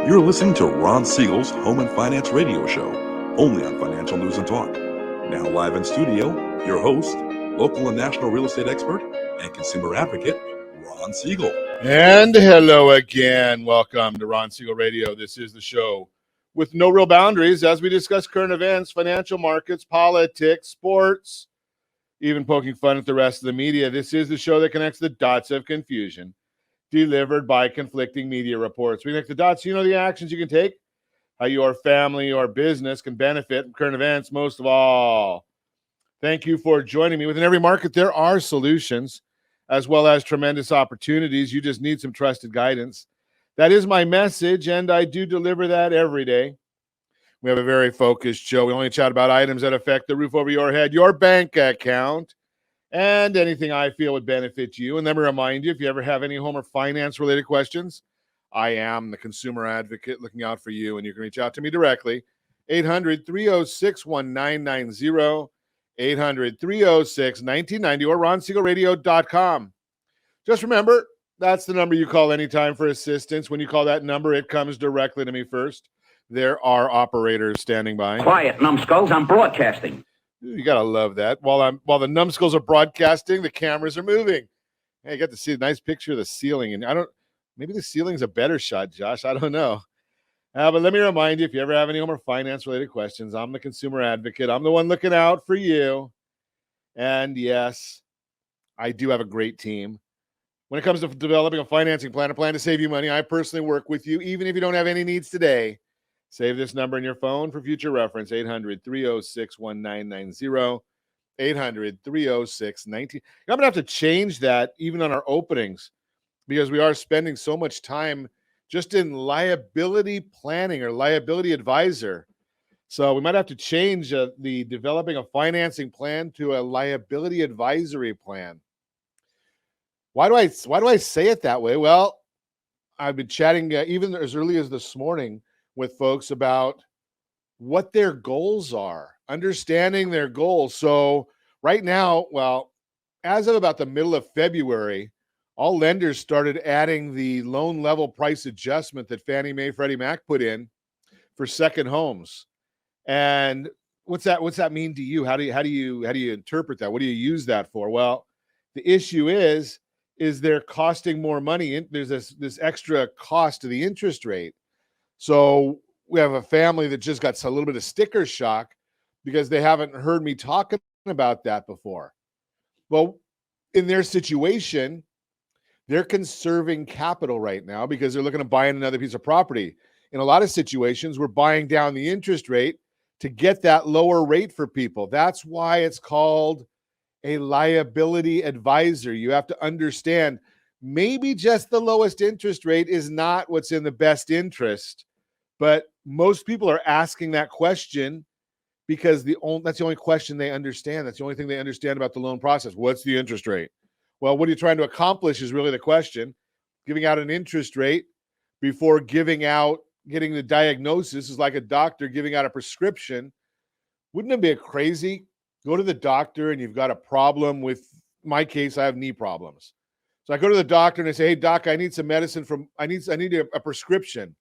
You're listening to Ron Siegel's Home and Finance Radio Show, only on Financial News and Talk. Now live in studio, your host, local and national real estate expert and consumer advocate, Ron Siegel. And hello again. Welcome to Ron Siegel Radio. This is the show with no real boundaries as we discuss current events, financial markets, politics, sports, even poking fun at the rest of the media. This is the show that connects the dots of confusion delivered by conflicting media reports. We connect the dots, you know, the actions you can take, how your family or business can benefit from current events. Most of all, thank you for joining me. Within every market, there are solutions as well as tremendous opportunities. You just need some trusted guidance. That is my message, and I do deliver that every day. We have a very focused show. We only chat about items that affect the roof over your head, your bank account, and anything I feel would benefit you. And let me remind you, if you ever have any home or finance-related questions, I am the consumer advocate looking out for you, and you can reach out to me directly, 800-306-1990, 800-306-1990, or ronsiegelradio.com. Just remember, that's the number you call anytime for assistance. When you call that number, it comes directly to me first. There are operators standing by. Quiet, numbskulls, I'm broadcasting. You got to love that. While the numbskulls are broadcasting, the cameras are moving. Hey, I got to see a nice picture of the ceiling. And maybe the ceiling's a better shot, Josh. I don't know. But let me remind you, if you ever have any home or finance-related questions, I'm the consumer advocate. I'm the one looking out for you. And yes, I do have a great team. When it comes to developing a financing plan, a plan to save you money, I personally work with you, even if you don't have any needs today. Save this number in your phone for future reference, 800-306-1990, 800-306-19. I'm going to have to change that even on our openings because we are spending so much time just in liability planning or liability advisor. So we might have to change the developing a financing plan to a liability advisory plan. Why do I say it that way? Well, I've been chatting even as early as this morning with folks about what their goals are, understanding their goals. So right now, well, as of about the middle of February, all lenders started adding the loan level price adjustment that Fannie Mae, Freddie Mac put in for second homes. And what's that mean to you? How do you interpret that? What do you use that for? Well, the issue is they're costing more money. There's this extra cost to the interest rate. So we have a family that just got a little bit of sticker shock because they haven't heard me talking about that before. Well, in their situation, they're conserving capital right now because they're looking to buy another piece of property. In a lot of situations, we're buying down the interest rate to get that lower rate for people. That's why it's called a liability advisor. You have to understand maybe just the lowest interest rate is not what's in the best interest, but most people are asking that question because that's the only question they understand. That's the only thing they understand about the loan process. What's the interest rate? Well, what are you trying to accomplish is really the question. Giving out an interest rate before getting the diagnosis is like a doctor giving out a prescription. Wouldn't it be crazy? Go to the doctor and you've got a problem with, my case, I have knee problems. So I go to the doctor and I say, hey, doc, I need some medicine I need a prescription.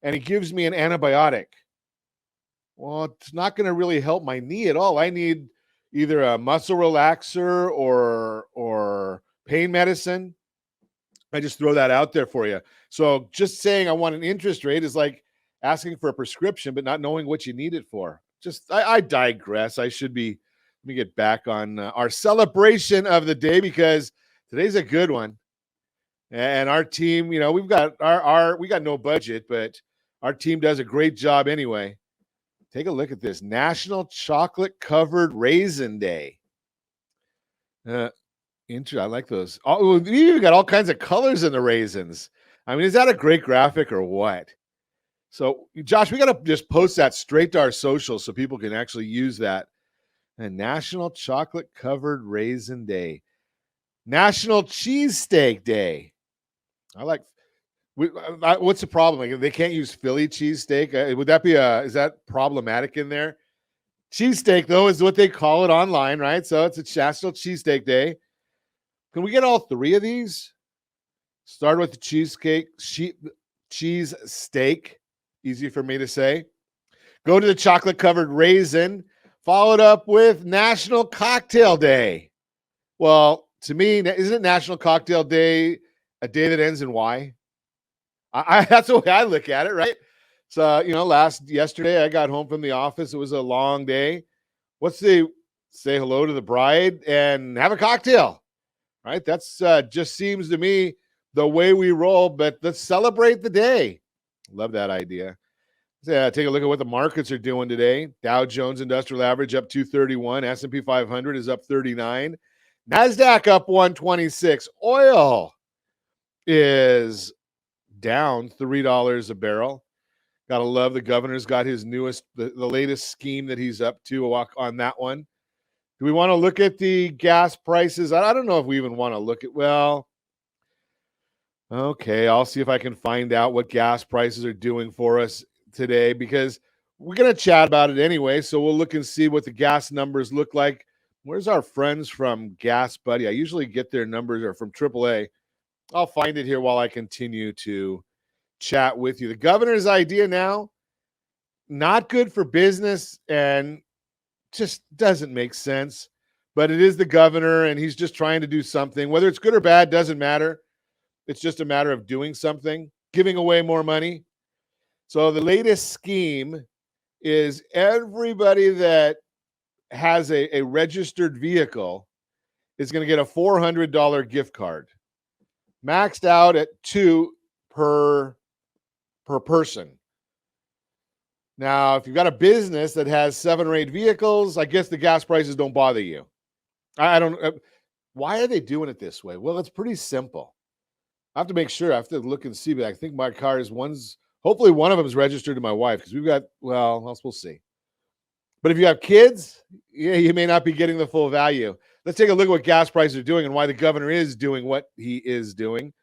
And he gives me an antibiotic. Well, it's not going to really help my knee at all. I need either a muscle relaxer or pain medicine. I just throw that out there for you. So just saying I want an interest rate is like asking for a prescription, but not knowing what you need it for. I digress. Let me get back on our celebration of the day because today's a good one. And our team, we've got we got no budget, but our team does a great job anyway. Take a look at this. National Chocolate Covered Raisin Day. I like those. You got all kinds of colors in the raisins. I mean, is that a great graphic or what? So, Josh, we got to just post that straight to our socials so people can actually use that. And National Chocolate Covered Raisin Day. National Cheesesteak Day. What's the problem? Like, they can't use Philly cheesesteak. Is that problematic in there? Cheesesteak, though, is what they call it online, right? So it's a National Cheesesteak Day. Can we get all three of these? Start with the cheese steak. Easy for me to say. Go to the chocolate-covered raisin, followed up with National Cocktail Day. Well, to me, isn't it National Cocktail Day a day that ends in Y? That's the way I look at it, right? So, yesterday I got home from the office. It was a long day. What's the say hello to the bride and have a cocktail, right? That's just seems to me the way we roll, but let's celebrate the day. Love that idea. Yeah, take a look at what the markets are doing today. Dow Jones Industrial Average up 231. S&P 500 is up 39. NASDAQ up 126. Oil is down $3 a barrel. Gotta love the governor's got his newest, the latest scheme that he's up to. A walk on that one. Do we want to look at the gas prices? I don't know if we even want to look at, well, okay, I'll see if I can find out what gas prices are doing for us today, because we're going to chat about it anyway. So we'll look and see what the gas numbers look like. Where's our friends from Gas Buddy? I usually get their numbers, or from AAA. I'll find it here while I continue to chat with you. The governor's idea now, not good for business and just doesn't make sense, but it is the governor and he's just trying to do something. Whether it's good or bad doesn't matter. It's just a matter of doing something, giving away more money. So the latest scheme is everybody that has a registered vehicle is going to get a $400 gift card, maxed out at $2 per person. Now, if you've got a business that has 7 or 8 vehicles, I guess the gas prices don't bother you. I don't. Why are they doing it this way? Well, it's pretty simple. I have to make sure. I have to look and see, but I think my car is hopefully one of them is registered to my wife, because we've got, well, we'll see. But if you have kids, yeah, you may not be getting the full value. Let's take a look at what gas prices are doing and why the governor is doing what he is doing.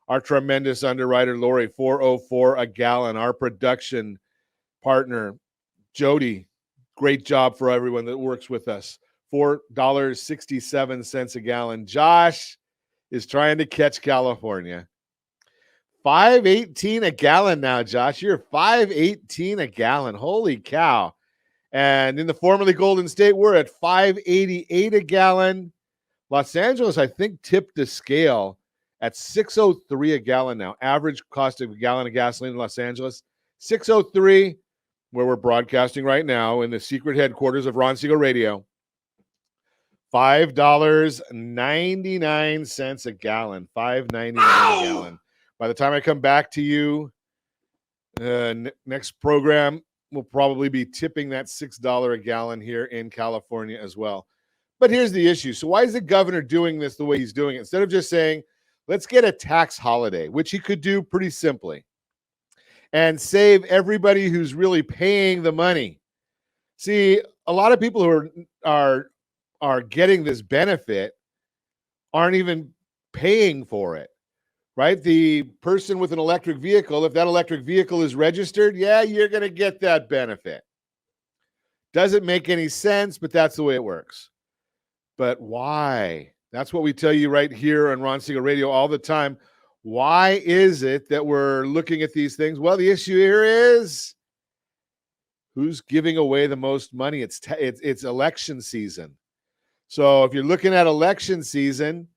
Our tremendous underwriter, Lori, $4.04 a gallon. Our production partner, Jody, great job for everyone that works with us. $4.67 a gallon. Josh is trying to catch California. $5.18 a gallon now, Josh. You're $5.18 a gallon. Holy cow. And in the formerly Golden State, we're at $5.88 a gallon. Los Angeles, I think, tipped the scale at $6.03 a gallon now. Average cost of a gallon of gasoline in Los Angeles, $6.03, where we're broadcasting right now in the secret headquarters of Ron Siegel Radio. $5.99 a gallon. $5.99 a gallon. By the time I come back to you, next program, we'll probably be tipping that $6 a gallon here in California as well. But here's the issue. So why is the governor doing this the way he's doing it? Instead of just saying, let's get a tax holiday, which he could do pretty simply, and save everybody who's really paying the money. See, a lot of people who are getting this benefit aren't even paying for it, right? The person with an electric vehicle, if that electric vehicle is registered, yeah, you're going to get that benefit. Doesn't make any sense, but that's the way it works. But why? That's what we tell you right here on Ron Siegel Radio all the time. Why is it that we're looking at these things? Well, the issue here is who's giving away the most money. It's election season. So if you're looking at election season,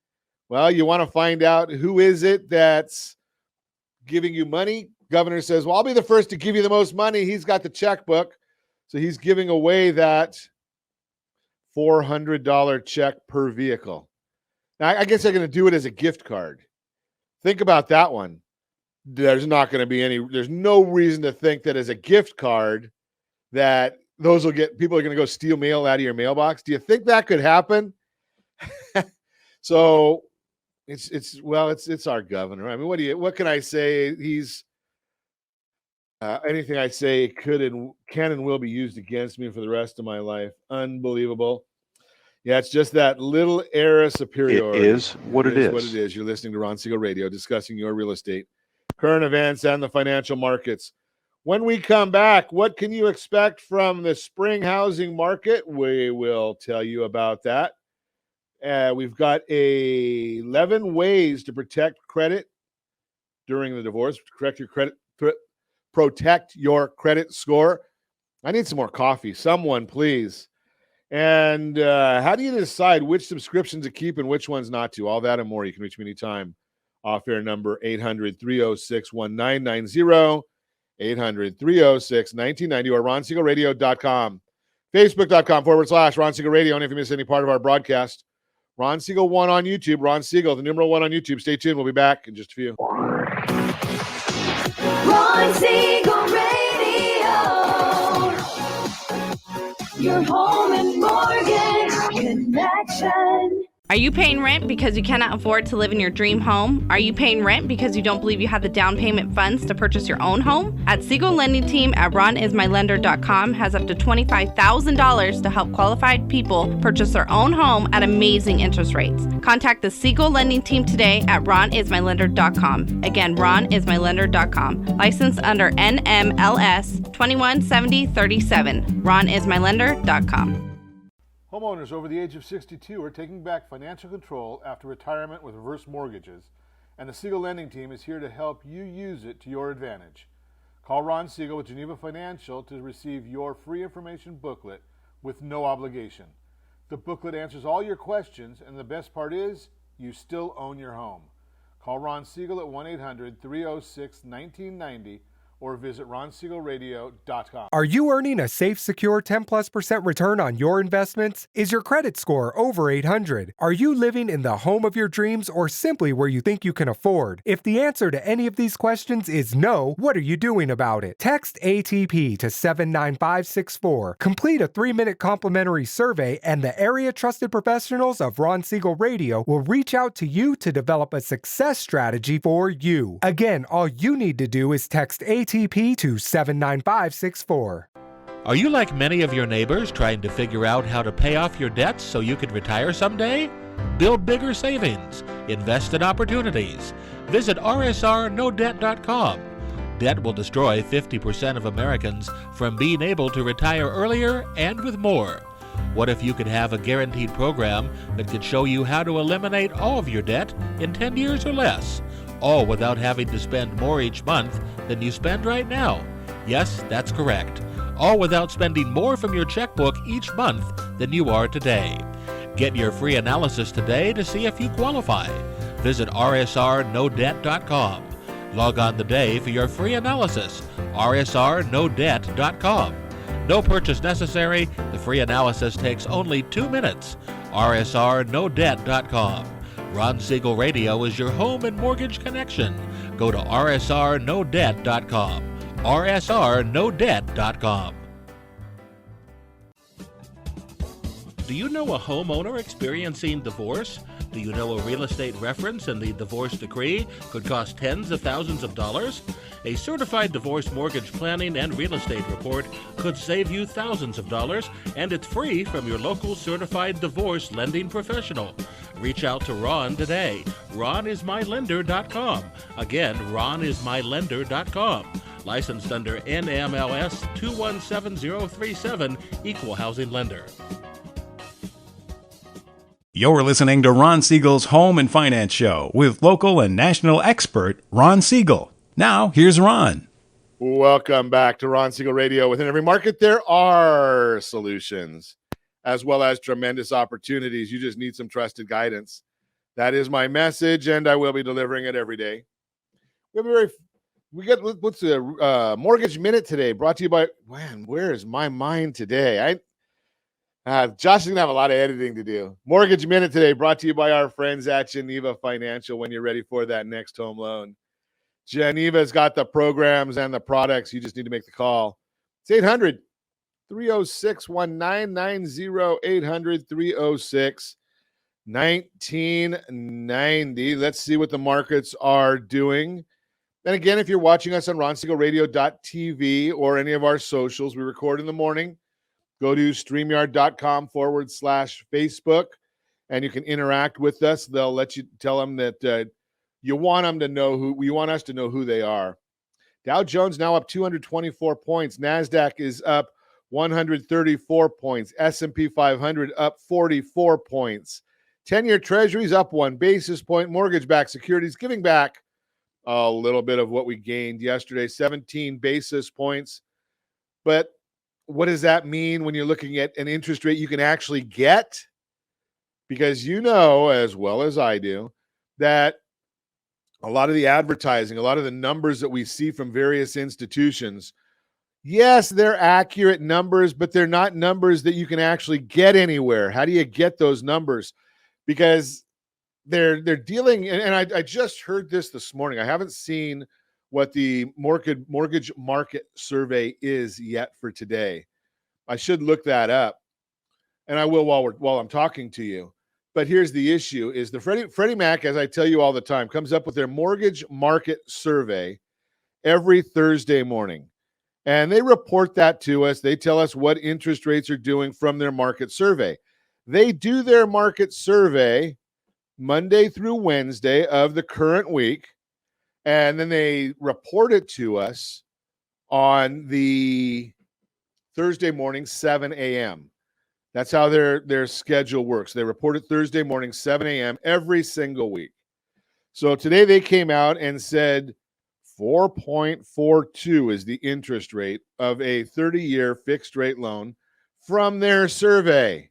well, you want to find out who is it that's giving you money. Governor says, well, I'll be the first to give you the most money. He's got the checkbook. So he's giving away that $400 check per vehicle. Now, I guess they're going to do it as a gift card. Think about that one. There's no reason to think that as a gift card that people are going to go steal mail out of your mailbox. Do you think that could happen? So it's our governor. I mean, what can I say? He's anything I say can and will be used against me for the rest of my life. Unbelievable. Yeah, it's just that little era superiority. It is what it is. What it is. You're listening to Ron Siegel Radio, discussing your real estate, current events, and the financial markets. When we come back, what can you expect from the spring housing market? We will tell you about that. We've got 11 ways to protect credit during the divorce. protect your credit score. I need some more coffee. Someone, please. And how do you decide which subscriptions to keep and which ones not to? All that and more. You can reach me anytime. Off-air number 800-306-1990, 800-306-1990, or ronsiegelradio.com. Facebook.com/Ron Siegel Radio. And if you miss any part of our broadcast, Ron Siegel 1 on YouTube. Ron Siegel, the numeral 1 on YouTube. Stay tuned. We'll be back in just a few. Ron Siegel Radio, your home and mortgage connection. Are you paying rent because you cannot afford to live in your dream home? Are you paying rent because you don't believe you have the down payment funds to purchase your own home? At Siegel Lending Team at ronismylender.com has up to $25,000 to help qualified people purchase their own home at amazing interest rates. Contact the Siegel Lending Team today at ronismylender.com. Again, ronismylender.com. Licensed under NMLS 217037. ronismylender.com. Homeowners over the age of 62 are taking back financial control after retirement with reverse mortgages, and the Siegel Lending Team is here to help you use it to your advantage. Call Ron Siegel with Geneva Financial to receive your free information booklet with no obligation. The booklet answers all your questions, and the best part is, you still own your home. Call Ron Siegel at 1-800-306-1990 or visit ronsiegelradio.com. Are you earning a safe, secure 10+% return on your investments? Is your credit score over 800? Are you living in the home of your dreams or simply where you think you can afford? If the answer to any of these questions is no, what are you doing about it? Text ATP to 79564. Complete a 3-minute complimentary survey, and the area trusted professionals of Ron Siegel Radio will reach out to you to develop a success strategy for you. Again, all you need to do is text ATP to 79564. Are you like many of your neighbors trying to figure out how to pay off your debts so you could retire someday? Build bigger savings. Invest in opportunities. Visit rsrnodebt.com. Debt will destroy 50% of Americans from being able to retire earlier and with more. What if you could have a guaranteed program that could show you how to eliminate all of your debt in 10 years or less? All without having to spend more each month than you spend right now. Yes, that's correct. All without spending more from your checkbook each month than you are today. Get your free analysis today to see if you qualify. Visit rsrnodebt.com. Log on today for your free analysis. rsrnodebt.com. No purchase necessary. The free analysis takes only 2 minutes. rsrnodebt.com. Ron Siegel Radio is your home and mortgage connection. Go to rsrnodebt.com. rsrnodebt.com. Do you know a homeowner experiencing divorce? Do you know a real estate reference and the divorce decree could cost tens of thousands of dollars? A certified divorce mortgage planning and real estate report could save you thousands of dollars, and it's free from your local certified divorce lending professional. Reach out to Ron today. ronismylender.com. Again, ronismylender.com. Licensed under NMLS 217037, Equal Housing Lender. You're listening to Ron Siegel's Home and Finance Show with local and national expert Ron Siegel. Now, here's Ron. Welcome back to Ron Siegel Radio. Within every market, there are solutions, as well as tremendous opportunities. You just need some trusted guidance. That is my message, and I will be delivering it every day. We got what's the Mortgage Minute today, brought to you by, man, where is my mind today? Josh is going to have a lot of editing to do. Mortgage Minute today, brought to you by our friends at Geneva Financial when you're ready for that next home loan. Geneva's got the programs and the products. You just need to make the call. It's 800-306-1990, 800-306-1990. Let's see what the markets are doing. And again, if you're watching us on ronsiegelradio.tv or any of our socials, we record in the morning. Go to StreamYard.com/Facebook, and you can interact with us. They'll let you tell them that you want them to know we want us to know who they are. Dow Jones now up 224 points. NASDAQ is up 134 points. S&P 500 up 44 points. 10-year Treasuries up 1 basis point. Mortgage-backed securities giving back a little bit of what we gained yesterday, 17 basis points. But what does that mean when you're looking at an interest rate you can actually get? Because you know as well as I do that a lot of the advertising, a lot of the numbers that we see from various institutions, yes, they're accurate numbers, but they're not numbers that you can actually get anywhere. How do you get those numbers? Because they're dealing, and I just heard this morning. I haven't seen what the mortgage market survey is yet for today. I should look that up, and I will while I'm talking to you. But here's the issue: is the Freddie Mac, as I tell you all the time, comes up with their mortgage market survey every Thursday morning. And they report that to us. They tell us what interest rates are doing from their market survey. They do their market survey Monday through Wednesday of the current week, and then they report it to us on the Thursday morning, 7 a.m. That's how their schedule works. They report it Thursday morning, 7 a.m. every single week. So today they came out and said 4.42 is the interest rate of a 30-year fixed rate loan from their survey.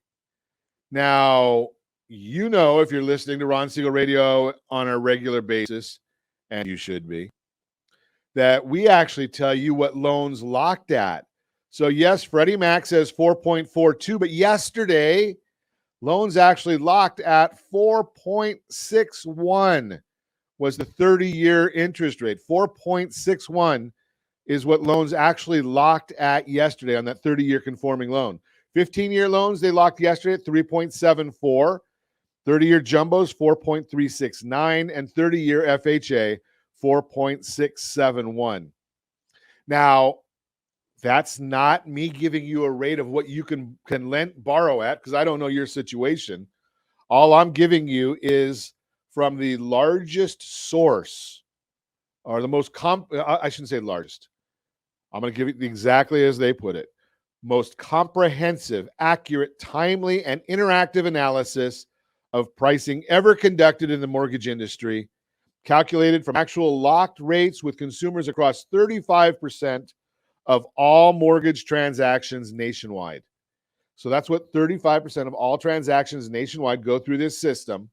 Now, you know, if you're listening to Ron Siegel Radio on a regular basis, and you should be, that we actually tell you what loans locked at. So yes, Freddie Mac says 4.42, but yesterday loans actually locked at 4.61 was the 30-year interest rate. 4.61 is what loans actually locked at yesterday on that 30-year conforming loan. 15-year loans, they locked yesterday at 3.74. 30-year jumbos, 4.369. And 30-year FHA, 4.671. Now, that's not me giving you a rate of what you can borrow at, because I don't know your situation. All I'm giving you is from the largest source, or the most I shouldn't say largest. I'm going to give it exactly as they put it. Most comprehensive, accurate, timely, and interactive analysis of pricing ever conducted in the mortgage industry, calculated from actual locked rates with consumers across 35% of all mortgage transactions nationwide. So that's what 35% of all transactions nationwide go through this system.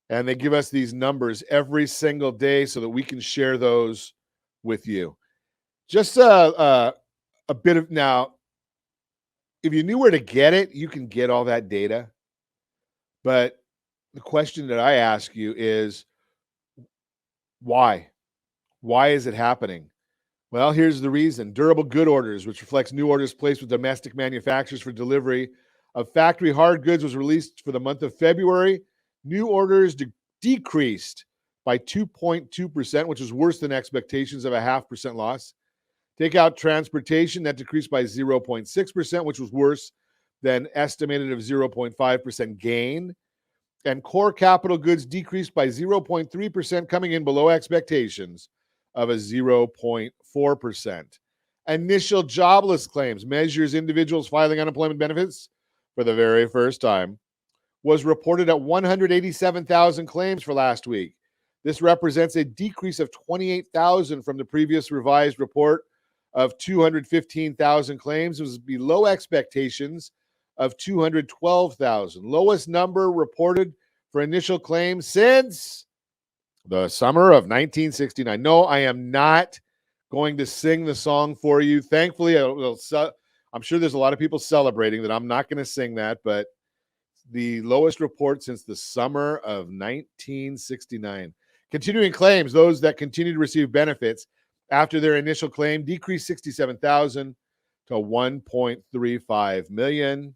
And they give us these numbers every single day so that we can share those with you. Just a bit of, now, if you knew where to get it, you can get all that data. But the question that I ask you is, why? Why is it happening? Well, here's the reason. Durable good orders, which reflects new orders placed with domestic manufacturers for delivery of factory hard goods, was released for the month of February. New orders decreased by 2.2%, which is worse than expectations of a 0.5% loss. Take out transportation, that decreased by 0.6%, which was worse than estimated of 0.5% gain. And core capital goods decreased by 0.3%, coming in below expectations of a 0.4%. Initial jobless claims measures individuals filing unemployment benefits for the very first time, was reported at 187,000 claims for last week. This represents a decrease of 28,000 from the previous revised report of 215,000 claims. It was below expectations of 212,000. Lowest number reported for initial claims since the summer of 1969. No, I am not going to sing the song for you. Thankfully, I'm sure there's a lot of people celebrating that I'm not going to sing that, but the lowest report since the summer of 1969. Continuing claims, those that continue to receive benefits after their initial claim, decreased 67,000 to 1.35 million.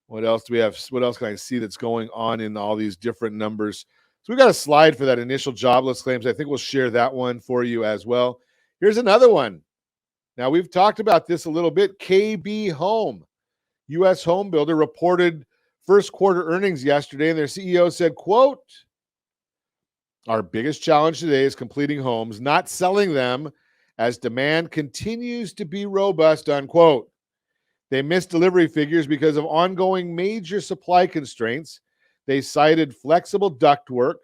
What else do we have? What else can I see that's going on in all these different numbers? So we got a slide for that initial jobless claims. I think we'll share that one for you as well. Here's another one. Now, we've talked about this a little bit. KB Home, U.S. home builder, reported first quarter earnings yesterday, and their CEO said, quote, "Our biggest challenge today is completing homes, not selling them, as demand continues to be robust," unquote. They missed delivery figures because of ongoing major supply constraints. They cited flexible ductwork,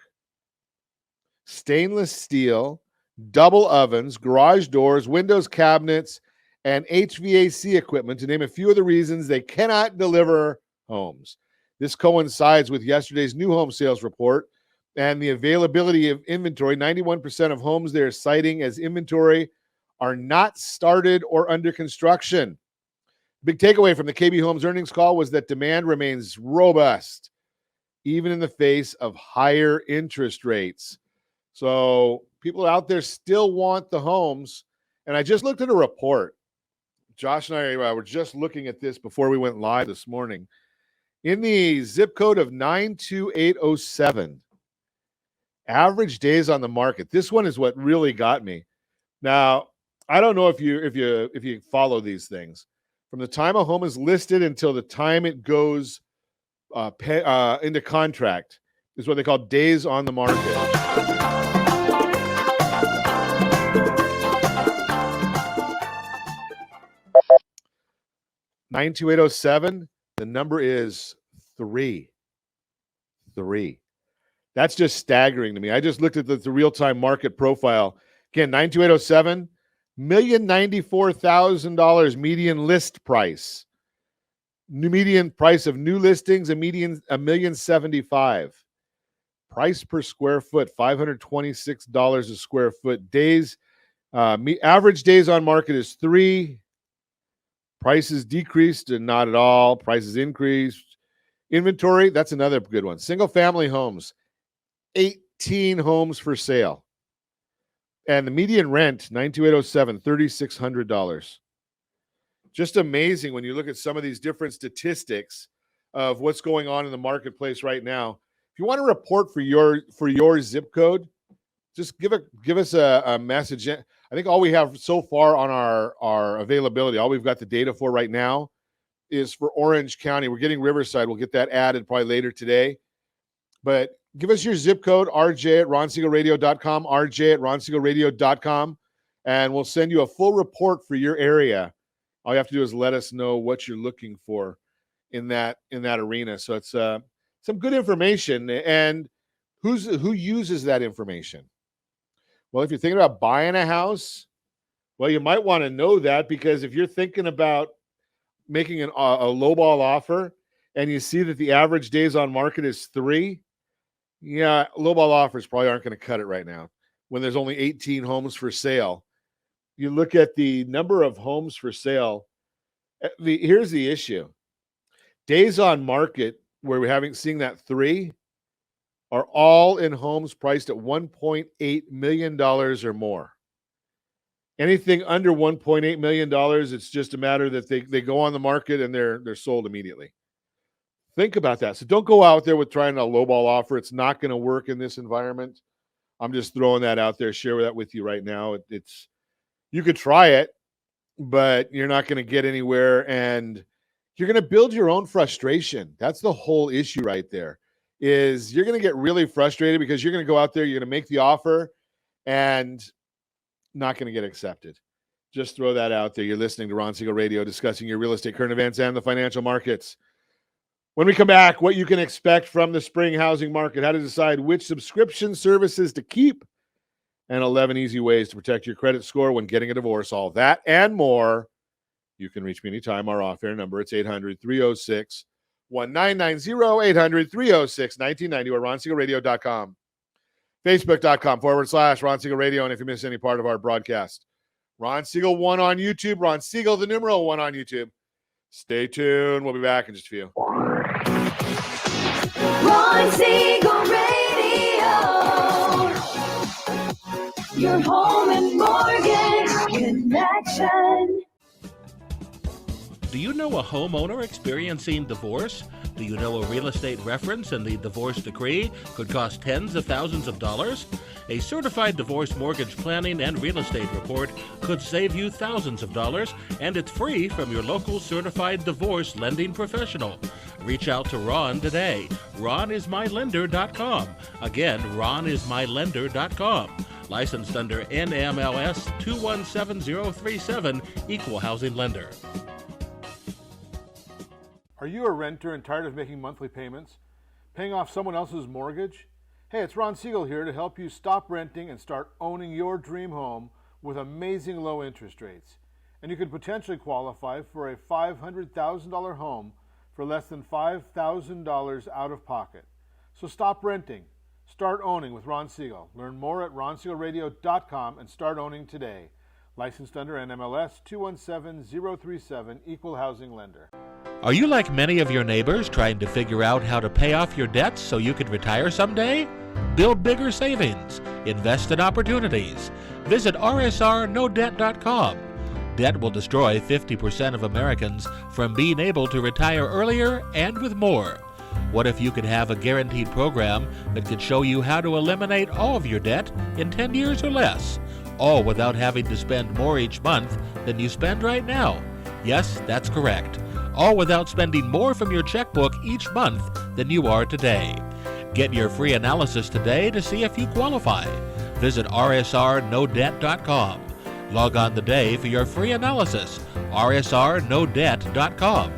stainless steel, double ovens, garage doors, windows, cabinets, and HVAC equipment, to name a few of the reasons they cannot deliver homes. This coincides with yesterday's new home sales report and the availability of inventory. 91% of homes they're citing as inventory are not started or under construction. Big takeaway from the KB Homes earnings call was that demand remains robust, even in the face of higher interest rates. So people out there still want the homes. And I just looked at a report. Josh and I were just looking at this before we went live this morning. In the zip code of 92807, average days on the market. This one is what really got me. Now, I don't know if you follow these things. From the time a home is listed until the time it goes into contract is what they call days on the market. 92807, the number is 3. That's just staggering to me. I just looked at the real-time market profile. Again, 92807, $1,094,000 median list price. New median price of new listings, $1,075,000. Price per square foot, $526 a square foot. Days, average days on market is 3. Prices decreased and not at all. Prices increased. Inventory, that's another good one. Single family homes, 18 homes for sale. And the median rent, 92807, $3,600. Just amazing when you look at some of these different statistics of what's going on in the marketplace right now. If you want to report for your zip code, just give us a message. I think all we have so far on our availability, all we've got the data for right now is for Orange County. We're getting Riverside. We'll get that added probably later today. But give us your zip code, rj@ronsiegelradio.com, rj@ronsiegelradio.com, and we'll send you a full report for your area. All you have to do is let us know what you're looking for in that arena. So it's some good information. And who uses that information? Well, if you're thinking about buying a house, well, you might want to know that, because if you're thinking about making a lowball offer and you see that the average days on market is 3, yeah, lowball offers probably aren't going to cut it right now when there's only 18 homes for sale. You look at the number of homes for sale. Here's the issue. Days on market where we're seeing that 3 are all in homes priced at $1.8 million or more. Anything under $1.8 million, it's just a matter that they go on the market and they're sold immediately. Think about that. So don't go out there with trying a lowball offer. It's not going to work in this environment. I'm just throwing that out there, share that with you right now. You could try it, but you're not going to get anywhere, and you're going to build your own frustration. That's the whole issue right there, is you're going to get really frustrated because you're going to go out there, you're going to make the offer, and not going to get accepted. Just throw that out there. You're listening to Ron Siegel Radio, discussing your real estate current events and the financial markets. When we come back, what you can expect from the spring housing market, how to decide which subscription services to keep, and 11 easy ways to protect your credit score when getting a divorce. All that and more. You can reach me anytime. Our off-air number, it's 800-306-1990, 800-306-1990, or ronsiegelradio.com. Facebook.com/Ron Siegel Radio. And if you miss any part of our broadcast, Ron Siegel 1 on YouTube, Ron Siegel, the numeral 1 on YouTube. Stay tuned. We'll be back in just a few. Ron Siegel Radio. Your home and mortgage connection. Do you know a homeowner experiencing divorce? Do you know a real estate reference and the divorce decree could cost tens of thousands of dollars? A certified divorce mortgage planning and real estate report could save you thousands of dollars, and it's free from your local certified divorce lending professional. Reach out to Ron today. RonIsMyLender.com. Again, RonIsMyLender.com. Licensed under NMLS 217037, Equal Housing Lender. Are you a renter and tired of making monthly payments? Paying off someone else's mortgage? Hey, it's Ron Siegel here to help you stop renting and start owning your dream home with amazing low interest rates. And you could potentially qualify for a $500,000 home for less than $5,000 out of pocket. So stop renting. Start owning with Ron Siegel. Learn more at ronsiegelradio.com and start owning today. Licensed under NMLS 217037, Equal Housing Lender. Are you like many of your neighbors trying to figure out how to pay off your debts so you could retire someday? Build bigger savings. Invest in opportunities. Visit rsrnodebt.com. Debt will destroy 50% of Americans from being able to retire earlier and with more. What if you could have a guaranteed program that could show you how to eliminate all of your debt in 10 years or less, all without having to spend more each month than you spend right now? Yes, that's correct. All without spending more from your checkbook each month than you are today. Get your free analysis today to see if you qualify. Visit rsrnodebt.com. Log on today for your free analysis, rsrnodebt.com.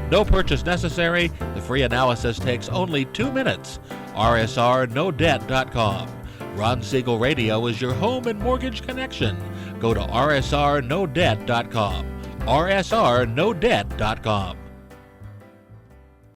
No purchase necessary. The free analysis takes only 2 minutes. rsrnodebt.com. Ron Siegel Radio is your home and mortgage connection. Go to rsrnodebt.com. rsrnodebt.com.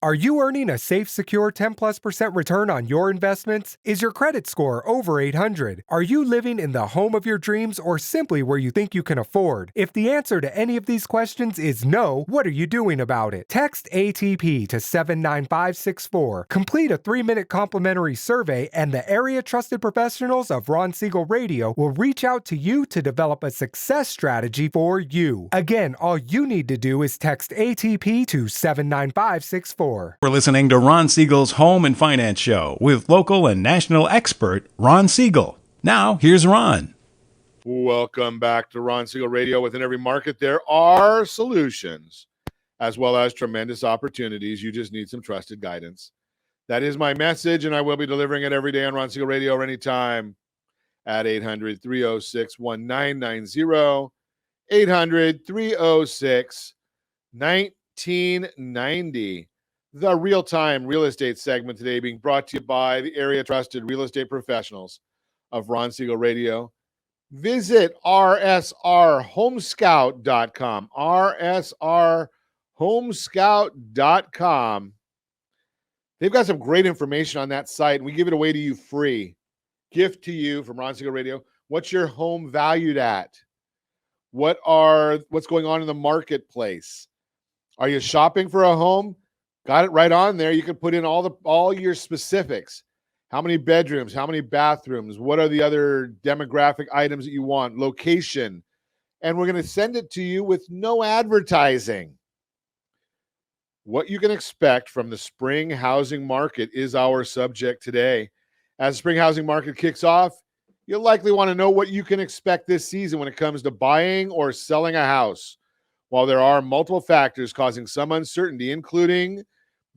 Are you earning a safe, secure 10+% return on your investments? Is your credit score over 800? Are you living in the home of your dreams or simply where you think you can afford? If the answer to any of these questions is no, what are you doing about it? Text ATP to 79564. Complete a 3-minute complimentary survey and the area trusted professionals of Ron Siegel Radio will reach out to you to develop a success strategy for you. Again, all you need to do is text ATP to 79564. We're listening to Ron Siegel's Home and Finance Show with local and national expert Ron Siegel. Now, here's Ron. Welcome back to Ron Siegel Radio. Within every market, there are solutions as well as tremendous opportunities. You just need some trusted guidance. That is my message, and I will be delivering it every day on Ron Siegel Radio or anytime at 800-306-1990, 800-306-1990. The real-time real estate segment today being brought to you by the area trusted real estate professionals of Ron Siegel Radio. Visit rsrhomescout.com, rsrhomescout.com. They've got some great information on that site, and we give it away to you free. Gift to you from Ron Siegel Radio. What's your home valued at? What's going on in the marketplace? Are you shopping for a home? Got it right on there. You can put in all your specifics. How many bedrooms? How many bathrooms? What are the other demographic items that you want? Location. And we're going to send it to you with no advertising. What you can expect from the spring housing market is our subject today. As the spring housing market kicks off, you'll likely want to know what you can expect this season when it comes to buying or selling a house. While there are multiple factors causing some uncertainty, including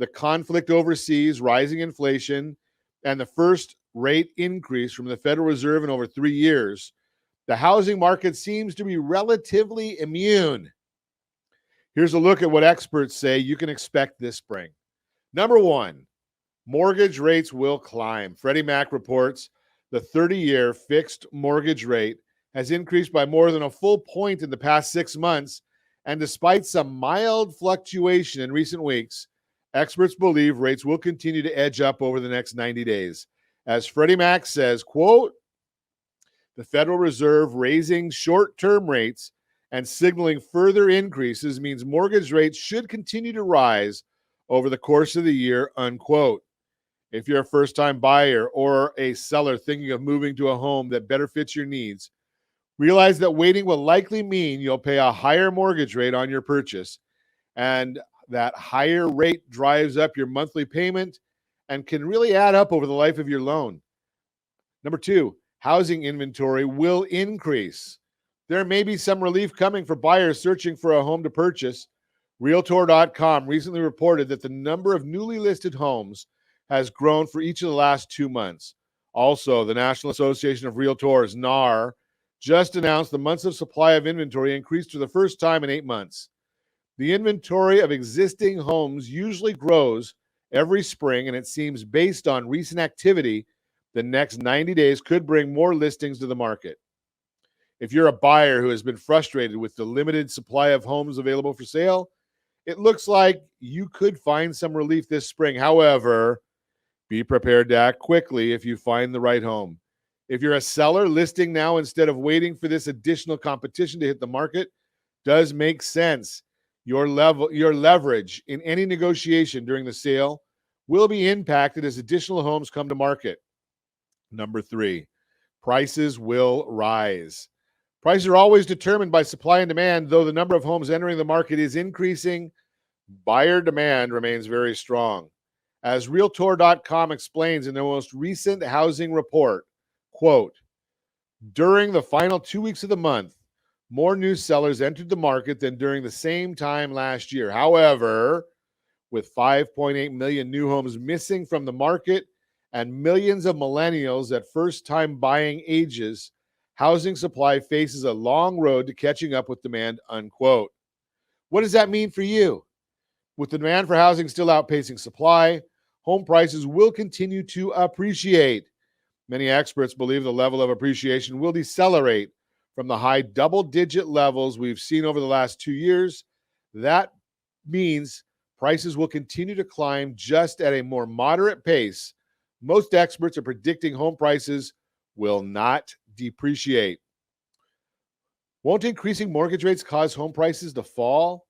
the conflict overseas, rising inflation, and the first rate increase from the Federal Reserve in over 3 years, the housing market seems to be relatively immune. Here's a look at what experts say you can expect this spring. Number one, mortgage rates will climb. Freddie Mac reports the 30-year fixed mortgage rate has increased by more than a full point in the past 6 months, and despite some mild fluctuation in recent weeks, experts believe rates will continue to edge up over the next 90 days. As Freddie Mac says, quote, the Federal Reserve raising short-term rates and signaling further increases means mortgage rates should continue to rise over the course of the year, unquote. If you're a first-time buyer or a seller thinking of moving to a home that better fits your needs, realize that waiting will likely mean you'll pay a higher mortgage rate on your purchase, and that higher rate drives up your monthly payment and can really add up over the life of your loan. Number two, housing inventory will increase. There may be some relief coming for buyers searching for a home to purchase. Realtor.com recently reported that the number of newly listed homes has grown for each of the last 2 months. Also, the National Association of Realtors, NAR, just announced the months of supply of inventory increased for the first time in 8 months. The inventory of existing homes usually grows every spring, and it seems based on recent activity the next 90 days could bring more listings to the market. If you're a buyer who has been frustrated with the limited supply of homes available for sale, it looks like you could find some relief this spring. However, be prepared to act quickly if you find the right home. If you're a seller, listing now instead of waiting for this additional competition to hit the market does make sense. Your leverage in any negotiation during the sale will be impacted as additional homes come to market. Number 3, prices will rise. Prices are always determined by supply and demand. Though the number of homes entering the market is increasing, buyer demand remains very strong. As Realtor.com explains in their most recent housing report, quote, during the final 2 weeks of the month, more new sellers entered the market than during the same time last year. However, with 5.8 million new homes missing from the market and millions of millennials at first-time buying ages, housing supply faces a long road to catching up with demand, unquote. What does that mean for you? With the demand for housing still outpacing supply, home prices will continue to appreciate. Many experts believe the level of appreciation will decelerate from the high double-digit levels we've seen over the last 2 years. That means prices will continue to climb just at a more moderate pace. Most experts are predicting home prices will not depreciate. Won't increasing mortgage rates cause home prices to fall?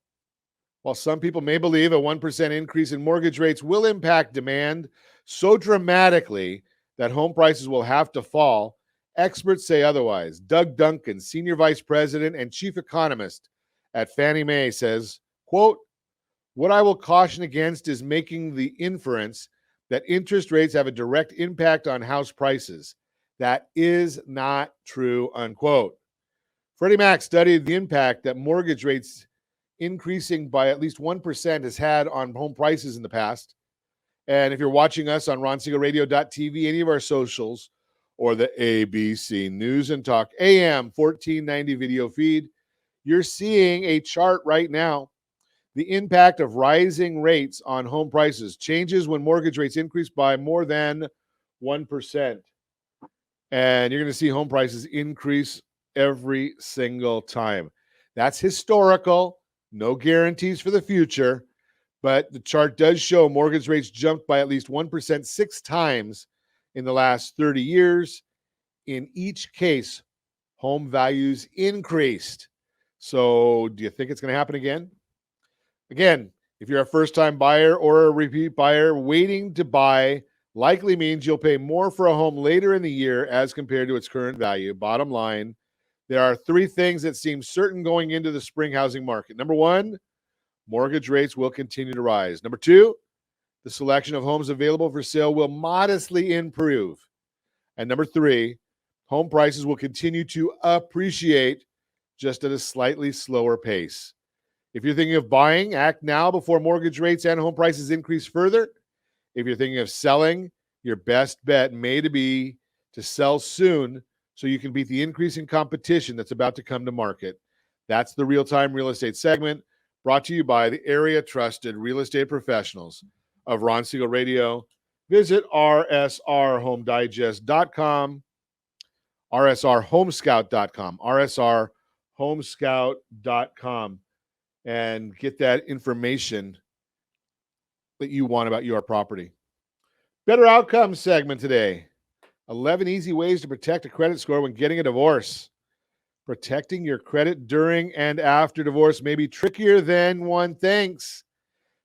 While some people may believe a 1% increase in mortgage rates will impact demand so dramatically that home prices will have to fall, experts say otherwise. Doug Duncan, Senior Vice President and Chief Economist at Fannie Mae, says, quote, what I will caution against is making the inference that interest rates have a direct impact on house prices. That is not true, unquote. Freddie Mac studied the impact that mortgage rates increasing by at least 1% has had on home prices in the past. And if you're watching us on RonSiegelRadio.tv, any of our socials, or the ABC News and Talk AM 1490 video feed, you're seeing a chart right now. The impact of rising rates on home prices changes when mortgage rates increase by more than 1%. And you're going to see home prices increase every single time. That's historical, no guarantees for the future, but the chart does show mortgage rates jumped by at least 1% 6 times in the last 30 years. In each case, home values increased. So do you think it's going to happen again? Again, if you're a first-time buyer or a repeat buyer, waiting to buy likely means you'll pay more for a home later in the year as compared to its current value. Bottom line, there are 3 things that seem certain going into the spring housing market. Number 1, mortgage rates will continue to rise. Number 2, the selection of homes available for sale will modestly improve. And number 3, home prices will continue to appreciate just at a slightly slower pace. If you're thinking of buying, act now before mortgage rates and home prices increase further. If you're thinking of selling, your best bet may be to sell soon so you can beat the increasing competition that's about to come to market. That's the Real-Time Real Estate segment, brought to you by the area-trusted real estate professionals of Ron Siegel Radio. Visit rsrhomedigest.com, rsrhomescout.com, rsrhomescout.com, and get that information that you want about your property. Better Outcomes segment today. 11 easy ways to protect a credit score when getting a divorce. Protecting your credit during and after divorce may be trickier than one thinks.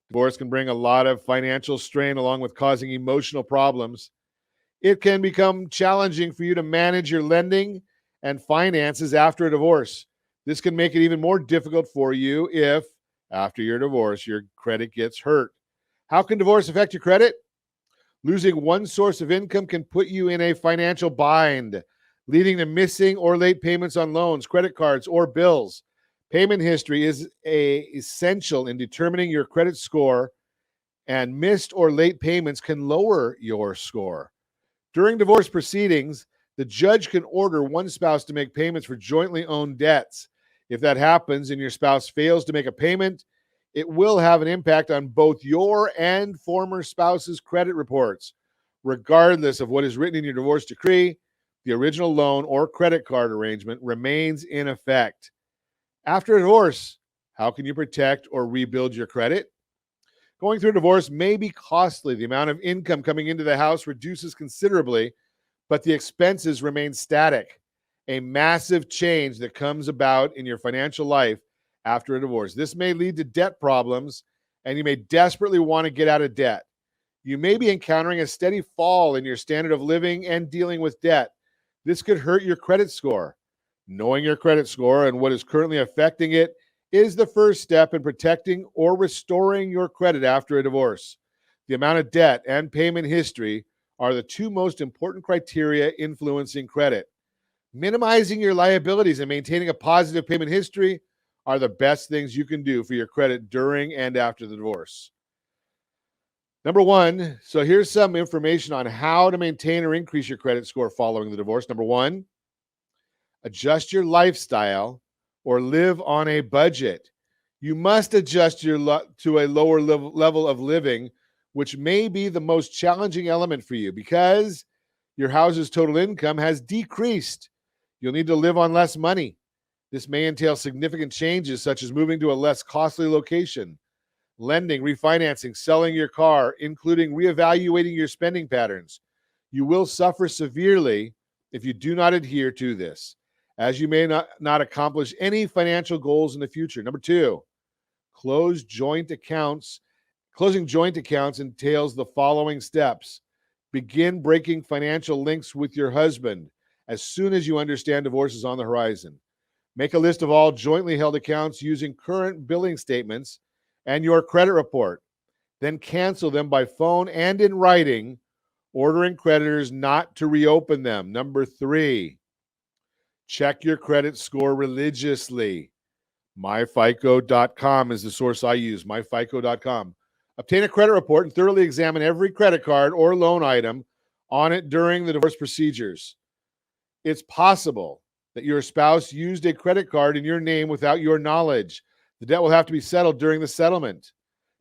Divorce can bring a lot of financial strain along with causing emotional problems. It can become challenging for you to manage your lending and finances after a divorce. This can make it even more difficult for you if, after your divorce, your credit gets hurt. How can divorce affect your credit? Losing one source of income can put you in a financial bind, leading to missing or late payments on loans, credit cards, or bills. Payment history is essential in determining your credit score, and missed or late payments can lower your score. During divorce proceedings, the judge can order one spouse to make payments for jointly owned debts. If that happens and your spouse fails to make a payment, it will have an impact on both your and former spouse's credit reports. Regardless of what is written in your divorce decree, the original loan or credit card arrangement remains in effect. After a divorce, how can you protect or rebuild your credit? Going through a divorce may be costly. The amount of income coming into the house reduces considerably, but the expenses remain static. A massive change that comes about in your financial life after a divorce. This may lead to debt problems, and you may desperately want to get out of debt. You may be encountering a steady fall in your standard of living and dealing with debt. This could hurt your credit score. Knowing your credit score and what is currently affecting it is the first step in protecting or restoring your credit after a divorce. The amount of debt and payment history are the two most important criteria influencing credit. Minimizing your liabilities and maintaining a positive payment history are the best things you can do for your credit during and after the divorce. Number one, so here's some information on how to maintain or increase your credit score following the divorce. Number one, adjust your lifestyle or live on a budget. You must adjust to a lower level of living, which may be the most challenging element for you because your house's total income has decreased. You'll need to live on less money. This may entail significant changes such as moving to a less costly location, lending, refinancing, selling your car, including reevaluating your spending patterns. You will suffer severely if you do not adhere to this, as you may not accomplish any financial goals in the future. Number two, closing joint accounts entails the following steps. Begin breaking financial links with your husband as soon as you understand divorce is on the horizon. Make a list of all jointly held accounts using current billing statements and your credit report. Then cancel them by phone and in writing, ordering creditors not to reopen them. Number three, check your credit score religiously. MyFICO.com is the source I use, MyFICO.com. Obtain a credit report and thoroughly examine every credit card or loan item on it during the divorce procedures. It's possible that your spouse used a credit card in your name without your knowledge. The debt will have to be settled during the settlement.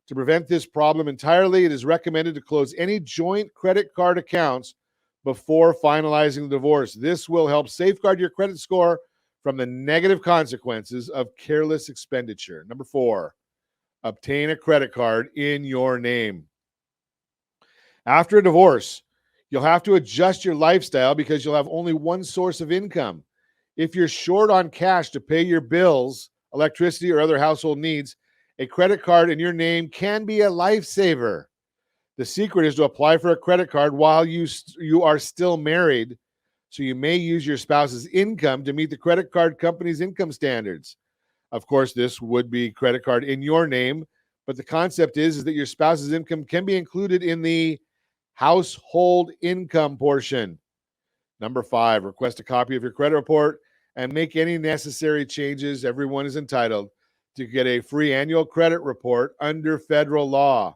To prevent this problem entirely, it is recommended to close any joint credit card accounts before finalizing the divorce. This will help safeguard your credit score from the negative consequences of careless expenditure. Number four, obtain a credit card in your name. After a divorce, you'll have to adjust your lifestyle because you'll have only one source of income. If you're short on cash to pay your bills, electricity, or other household needs, a credit card in your name can be a lifesaver. The secret is to apply for a credit card while you are still married, so you may use your spouse's income to meet the credit card company's income standards. Of course, this would be credit card in your name, but the concept is that your spouse's income can be included in the household income portion. Number five, request a copy of your credit report and make any necessary changes. Everyone is entitled to get a free annual credit report under federal law.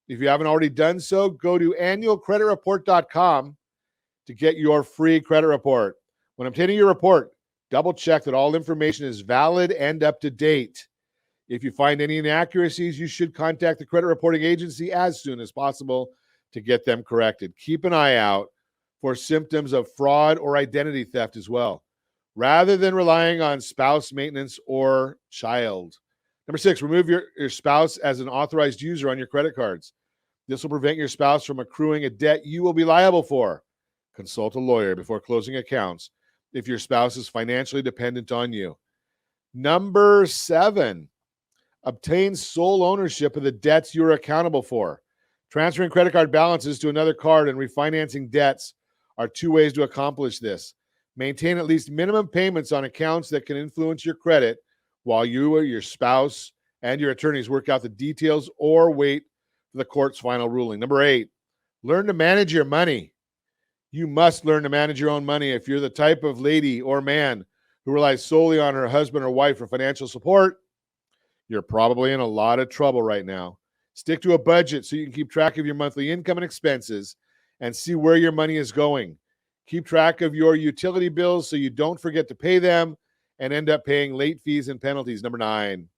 If you haven't already done so, go to annualcreditreport.com to get your free credit report. When obtaining your report, double check that all information is valid and up to date. If you find any inaccuracies, you should contact the credit reporting agency as soon as possible to get them corrected. Keep an eye out for symptoms of fraud or identity theft as well, rather than relying on spouse maintenance or child. Number six, remove your spouse as an authorized user on your credit cards. This will prevent your spouse from accruing a debt you will be liable for. Consult a lawyer before closing accounts if your spouse is financially dependent on you. Number seven, obtain sole ownership of the debts you're accountable for. Transferring credit card balances to another card and refinancing debts are two ways to accomplish this. Maintain at least minimum payments on accounts that can influence your credit while you or your spouse and your attorneys work out the details or wait for the court's final ruling. Number eight, learn to manage your money. You must learn to manage your own money. If you're the type of lady or man who relies solely on her husband or wife for financial support, you're probably in a lot of trouble right now. Stick to a budget so you can keep track of your monthly income and expenses and see where your money is going. Keep track of your utility bills so you don't forget to pay them and end up paying late fees and penalties. Number nine,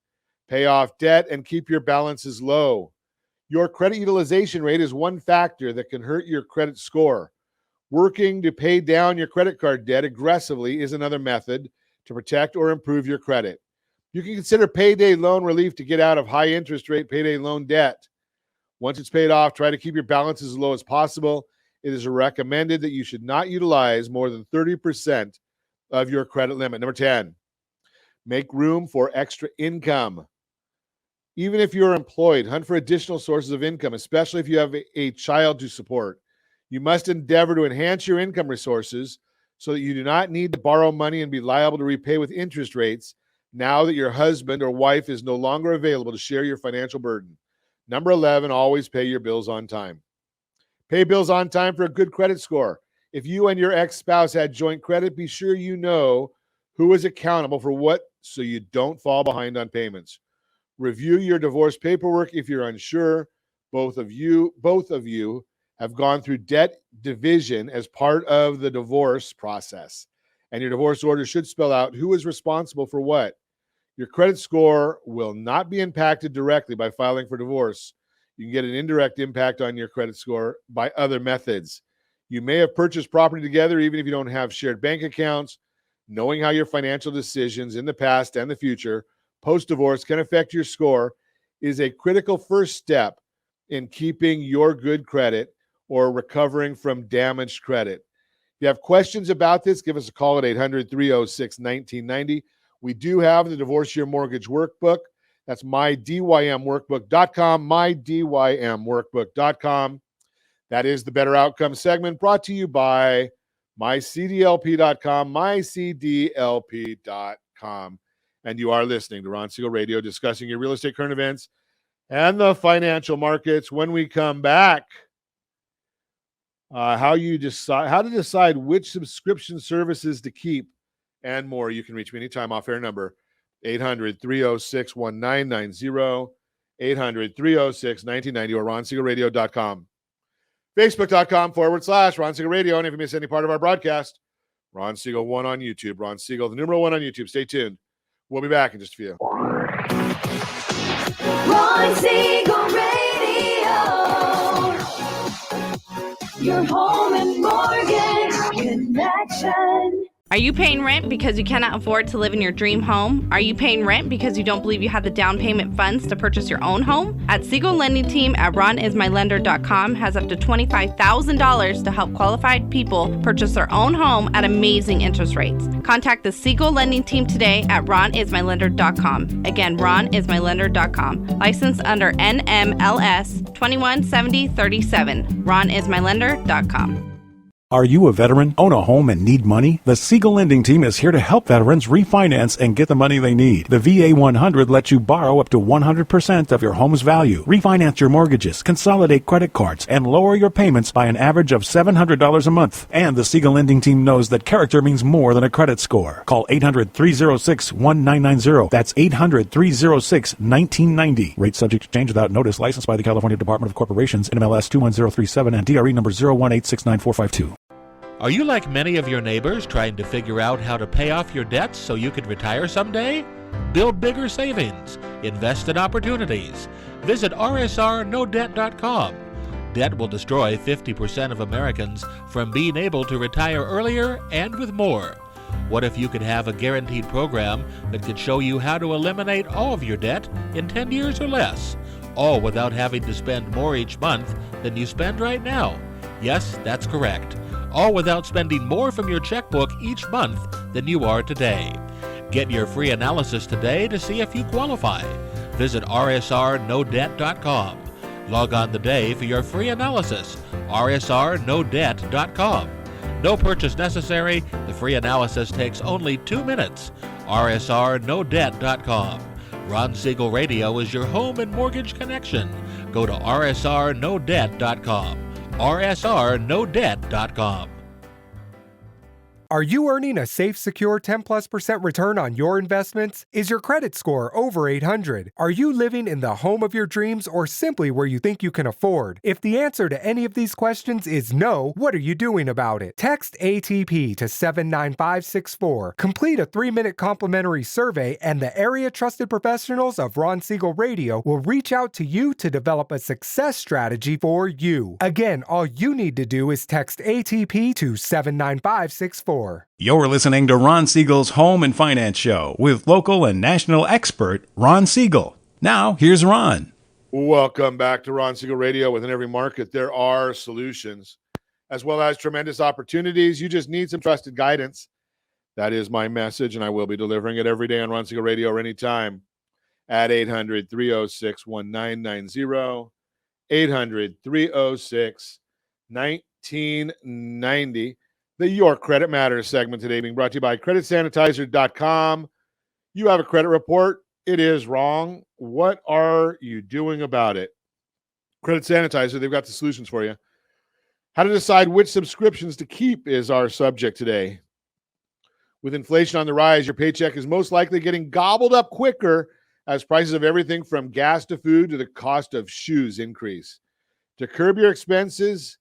pay off debt and keep your balances low. Your credit utilization rate is one factor that can hurt your credit score. Working to pay down your credit card debt aggressively is another method to protect or improve your credit. You can consider payday loan relief to get out of high interest rate payday loan debt. Once it's paid off, try to keep your balance as low as possible. It is recommended that you should not utilize more than 30% of your credit limit. Number 10, make room for extra income. Even if you're employed, hunt for additional sources of income, especially if you have a child to support. You must endeavor to enhance your income resources so that you do not need to borrow money and be liable to repay with interest rates now that your husband or wife is no longer available to share your financial burden. Number 11, always pay your bills on time. Pay bills on time for a good credit score. If you and your ex-spouse had joint credit, be sure you know who is accountable for what so you don't fall behind on payments. Review your divorce paperwork if you're unsure. Both of you have gone through debt division as part of the divorce process, and your divorce order should spell out who is responsible for what. Your credit score will not be impacted directly by filing for divorce. You can get an indirect impact on your credit score by other methods. You may have purchased property together even if you don't have shared bank accounts. Knowing how your financial decisions in the past and the future post-divorce can affect your score is a critical first step in keeping your good credit or recovering from damaged credit. If you have questions about this, give us a call at 800-306-1990. We do have the Divorce Your Mortgage Workbook. That's mydymworkbook.com, mydymworkbook.com. That is the Better Outcome segment brought to you by mycdlp.com, mycdlp.com. And you are listening to Ron Siegel Radio, discussing your real estate current events and the financial markets. When we come back, how to decide which subscription services to keep and more. You can reach me anytime. Off-air number 800-306-1990, 800-306-1990, or ronsiegelradio.com. Facebook.com/Ron Siegel Radio. And if you miss any part of our broadcast, Ron Siegel 1 on YouTube. Ron Siegel, the numeral 1 on YouTube. Stay tuned. We'll be back in just a few. Ron Siegel Radio. Your home and mortgage connection. Are you paying rent because you cannot afford to live in your dream home? Are you paying rent because you don't believe you have the down payment funds to purchase your own home? At Siegel Lending Team at ronismylender.com has up to $25,000 to help qualified people purchase their own home at amazing interest rates. Contact the Siegel Lending Team today at ronismylender.com. Again, ronismylender.com. Licensed under NMLS 217037. ronismylender.com. Are you a veteran, own a home, and need money? The Siegel Lending Team is here to help veterans refinance and get the money they need. The VA 100 lets you borrow up to 100% of your home's value, refinance your mortgages, consolidate credit cards, and lower your payments by an average of $700 a month. And the Siegel Lending Team knows that character means more than a credit score. Call 800-306-1990. That's 800-306-1990. Rate subject to change without notice. Licensed by the California Department of Corporations, NMLS 21037, and DRE number 018694452. Are you like many of your neighbors trying to figure out how to pay off your debts so you could retire someday? Build bigger savings. Invest in opportunities. Visit rsrnodebt.com. Debt will destroy 50% of Americans from being able to retire earlier and with more. What if you could have a guaranteed program that could show you how to eliminate all of your debt in 10 years or less, all without having to spend more each month than you spend right now? Yes, that's correct. All without spending more from your checkbook each month than you are today. Get your free analysis today to see if you qualify. Visit rsrnodebt.com. Log on today for your free analysis, rsrnodebt.com. No purchase necessary. The free analysis takes only 2 minutes. rsrnodebt.com. Ron Siegel Radio is your home and mortgage connection. Go to rsrnodebt.com. rsrnodebt.com. Are you earning a safe, secure 10+% return on your investments? Is your credit score over 800? Are you living in the home of your dreams or simply where you think you can afford? If the answer to any of these questions is no, what are you doing about it? Text ATP to 79564. Complete a 3-minute complimentary survey, and the area trusted professionals of Ron Siegel Radio will reach out to you to develop a success strategy for you. Again, all you need to do is text ATP to 79564. You're listening to Ron Siegel's Home and Finance Show with local and national expert Ron Siegel. Now, here's Ron. Welcome back to Ron Siegel Radio. Within every market, there are solutions as well as tremendous opportunities. You just need some trusted guidance. That is my message, and I will be delivering it every day on Ron Siegel Radio or anytime at 800-306-1990, 800-306-1990. The Your Credit Matters segment today being brought to you by CreditSanitizer.com. You have a credit report. It is wrong. What are you doing about it? Credit Sanitizer, they've got the solutions for you. How to decide which subscriptions to keep is our subject today. With inflation on the rise, your paycheck is most likely getting gobbled up quicker as prices of everything from gas to food to the cost of shoes increase. To curb your expenses,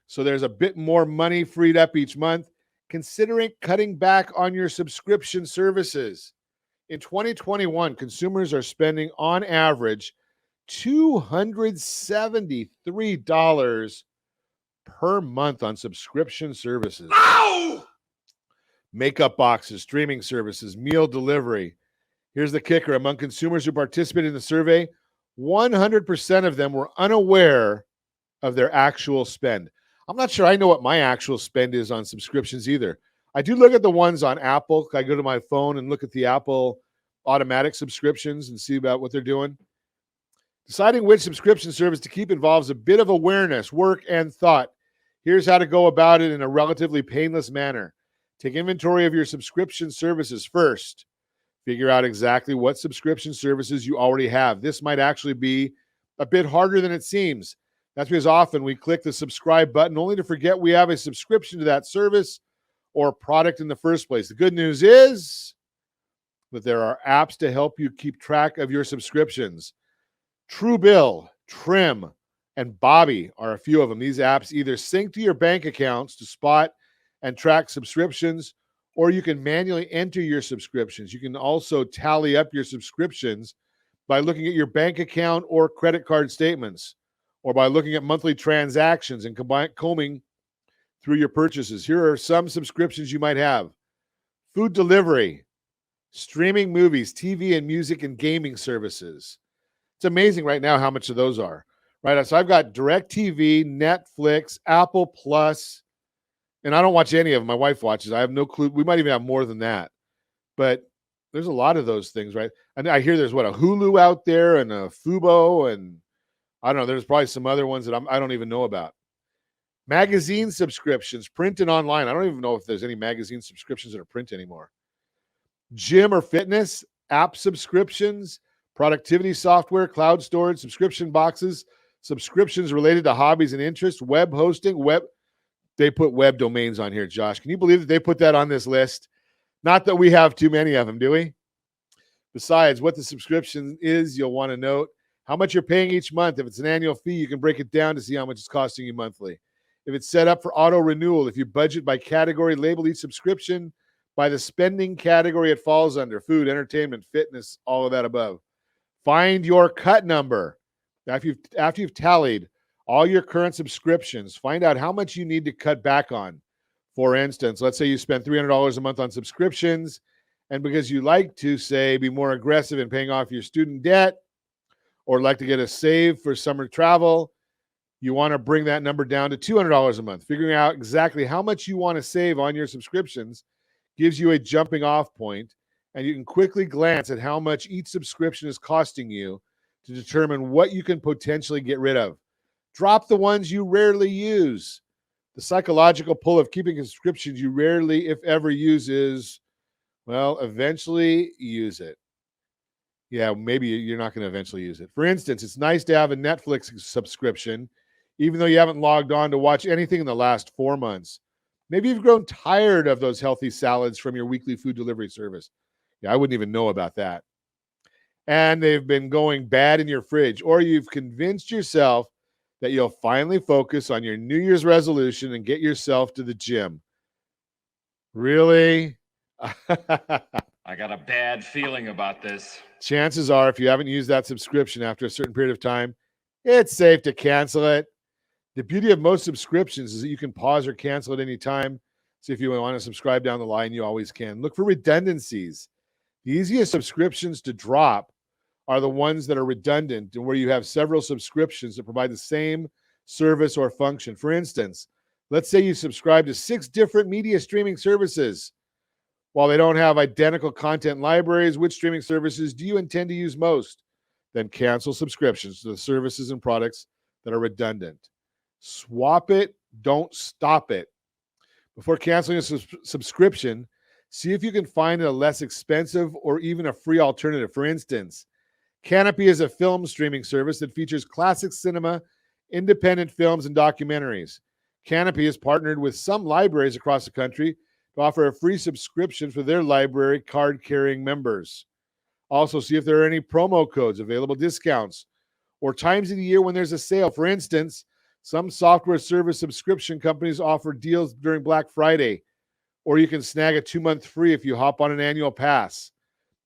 so there's a bit more money freed up each month, considering cutting back on your subscription services. In 2021, consumers are spending on average $273 per month on subscription services. Ow! Makeup boxes, streaming services, meal delivery. Here's the kicker. Among consumers who participated in the survey, 100% of them were unaware of their actual spend. I'm not sure I know what my actual spend is on subscriptions either. I do look at the ones on Apple. I go to my phone and look at the Apple automatic subscriptions and see about what they're doing. Deciding which subscription service to keep involves a bit of awareness, work, and thought. Here's how to go about it in a relatively painless manner. Take inventory of your subscription services first. Figure out exactly what subscription services you already have. This might actually be a bit harder than it seems. That's because often we click the subscribe button only to forget we have a subscription to that service or product in the first place. The good news is that there are apps to help you keep track of your subscriptions. Truebill, Trim, and Bobby are a few of them. These apps either sync to your bank accounts to spot and track subscriptions, or you can manually enter your subscriptions. You can also tally up your subscriptions by looking at your bank account or credit card statements, or by looking at monthly transactions and combing through your purchases. Here are some subscriptions you might have. Food delivery, streaming movies, TV and music, and gaming services. It's amazing right now how much of those are. Right, so I've got DirecTV, Netflix, Apple Plus, and I don't watch any of them. My wife watches. I have no clue. We might even have more than that. But there's a lot of those things, right? And I hear there's a Hulu out there and a Fubo, and I don't know. There's probably some other ones that I don't even know about. Magazine subscriptions, print and online. I don't even know if there's any magazine subscriptions that are print anymore. Gym or fitness, app subscriptions, productivity software, cloud storage, subscription boxes, subscriptions related to hobbies and interests, web hosting, They put web domains on here, Josh. Can you believe that they put that on this list? Not that we have too many of them, do we? Besides, what the subscription is, you'll want to note how much you're paying each month. If it's an annual fee, you can break it down to see how much it's costing you monthly. If it's set up for auto renewal, if you budget by category, label each subscription by the spending category it falls under: food, entertainment, fitness, all of that above. Find your cut number. After you've tallied all your current subscriptions, find out how much you need to cut back on. For instance, let's say you spend $300 a month on subscriptions, and because you like to, say, be more aggressive in paying off your student debt, or like to get a save for summer travel, you want to bring that number down to $200 a month. Figuring out exactly how much you want to save on your subscriptions gives you a jumping off point, and you can quickly glance at how much each subscription is costing you to determine what you can potentially get rid of. Drop the ones you rarely use. The psychological pull of keeping subscriptions you rarely, if ever, use is, well, eventually use it. Yeah, maybe you're not going to eventually use it. For instance, it's nice to have a Netflix subscription, even though you haven't logged on to watch anything in the last 4 months. Maybe you've grown tired of those healthy salads from your weekly food delivery service. Yeah, I wouldn't even know about that. And they've been going bad in your fridge, or you've convinced yourself that you'll finally focus on your New Year's resolution and get yourself to the gym. Really? I got a bad feeling about this. Chances are, if you haven't used that subscription after a certain period of time, it's safe to cancel it. The beauty of most subscriptions is that you can pause or cancel at any time. So if you want to subscribe down the line, you always can. Look for redundancies. The easiest subscriptions to drop are the ones that are redundant and where you have several subscriptions that provide the same service or function. For instance, let's say you subscribe to 6 different media streaming services. While they don't have identical content libraries, which streaming services do you intend to use most? Then cancel subscriptions to the services and products that are redundant. Swap it, don't stop it. Before canceling a subscription, see if you can find a less expensive or even a free alternative. For instance, Canopy is a film streaming service that features classic cinema, independent films, and documentaries. Canopy has partnered with some libraries across the country to offer a free subscription for their library card-carrying members. Also, see if there are any promo codes, available discounts, or times of the year when there's a sale. For instance, some software service subscription companies offer deals during Black Friday, or you can snag a 2-month free if you hop on an annual pass.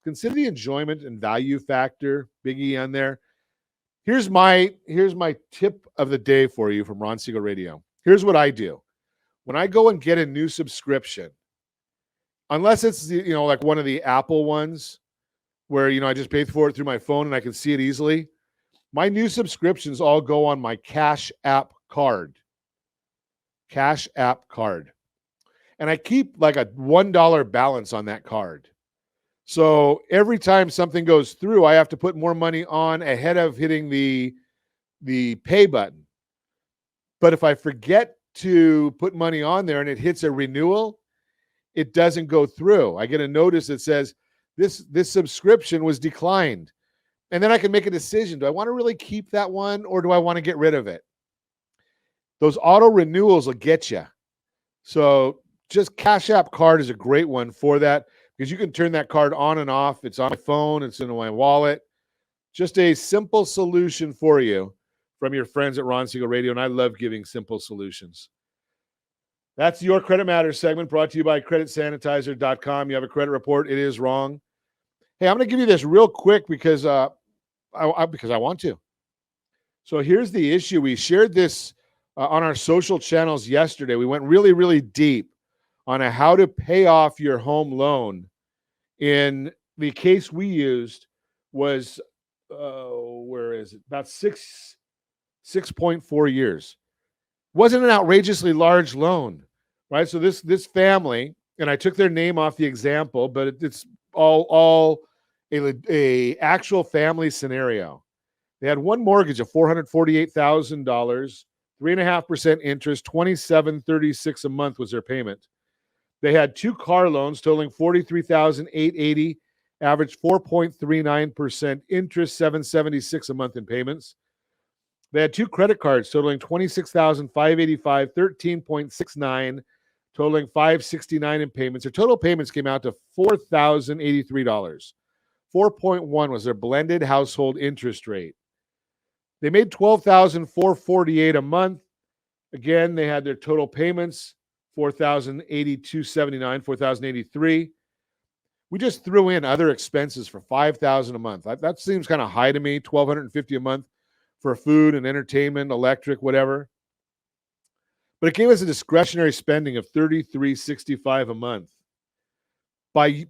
Consider the enjoyment and value factor, biggie on there. Here's my tip of the day for you from Ron Siegel Radio. Here's what I do. When I go and get a new subscription, unless it's like one of the Apple ones where I just pay for it through my phone and I can see it easily, my new subscriptions all go on my Cash App card. Cash App card. And I keep like a $1 balance on that card. So every time something goes through, I have to put more money on ahead of hitting the pay button. But if I forget to put money on there and it hits a renewal, it doesn't go through. I get a notice that says this subscription was declined. And then I can make a decision. Do I want to really keep that one or do I want to get rid of it? Those auto renewals will get you. So just Cash App card is a great one for that because you can turn that card on and off. It's on my phone. It's in my wallet. Just a simple solution for you from your friends at Ron Siegel Radio, and I love giving simple solutions. That's your Credit Matters segment brought to you by creditsanitizer.com. You have a credit report. It is wrong. Hey, I'm going to give you this real quick because I want to. So here's the issue. We shared this on our social channels yesterday. We went really, really deep on how to pay off your home loan. In the case we used was, where is it? About 6.4 years. Wasn't an outrageously large loan, right? So this family, and I took their name off the example, but it's all a actual family scenario. They had one mortgage of $448,000, 3.5% interest, $27.36 a month was their payment. They had 2 car loans totaling $43,880, average 4.39% interest, $776 a month in payments. They had 2 credit cards totaling $26,585, 13.69, totaling $569 in payments. Their total payments came out to $4,083. 4.1 was their blended household interest rate. They made $12,448 a month. Again, they had their total payments, $4,082.79, $4,083. We just threw in other expenses for $5,000 a month. That seems kind of high to me, $1,250 a month for food and entertainment, electric, whatever. But it gave us a discretionary spending of $33.65 a month. By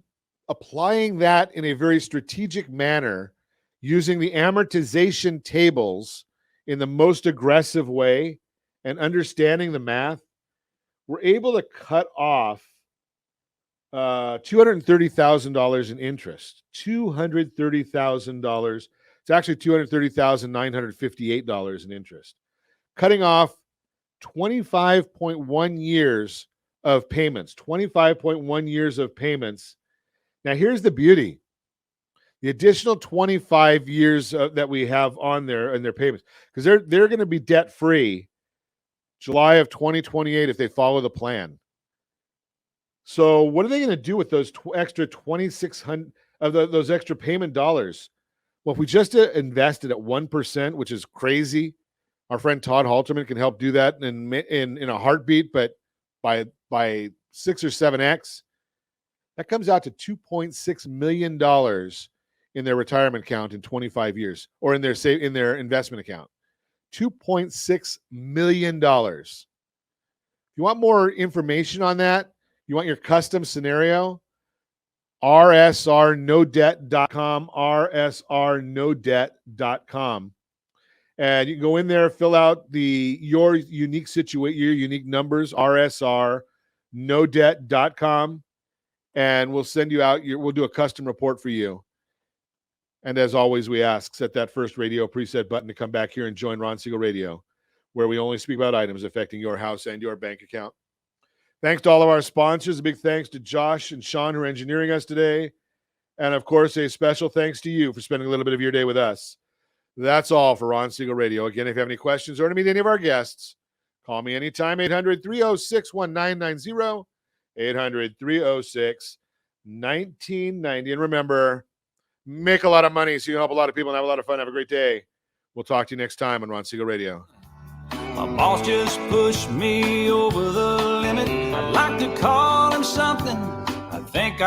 applying that in a very strategic manner, using the amortization tables in the most aggressive way and understanding the math, we're able to cut off $230,000 in interest. $230,000. It's actually $230,958 in interest. Cutting off 25.1 years of payments. 25.1 years of payments. Now, here's the beauty. The additional 25 years that we have on there and their payments, because they're going to be debt-free July of 2028 if they follow the plan. So what are they going to do with those extra 2,600 of those extra payment dollars? Well, if we just invested at 1%, which is crazy, our friend Todd Halterman can help do that in a heartbeat, but by 6 or 7x, that comes out to $2.6 million in their retirement account in 25 years, or in their investment account. $2.6 million. If you want more information on that, you want your custom scenario, rsrnodebt.com, rsrnodebt.com. And you can go in there, fill out your unique situation, your unique numbers, rsrnodebt.com, and we'll send you out we'll do a custom report for you. And as always, we ask, set that first radio preset button to come back here and join Ron Siegel Radio, where we only speak about items affecting your house and your bank account. Thanks to all of our sponsors. A big thanks to Josh and Sean who are engineering us today. And of course, a special thanks to you for spending a little bit of your day with us. That's all for Ron Siegel Radio. Again, if you have any questions or to meet any of our guests, call me anytime, 800-306-1990, 800-306-1990. And remember, make a lot of money so you can help a lot of people and have a lot of fun. Have a great day. We'll talk to you next time on Ron Siegel Radio. My boss just pushed me over the limit. I'd like to call him something. I think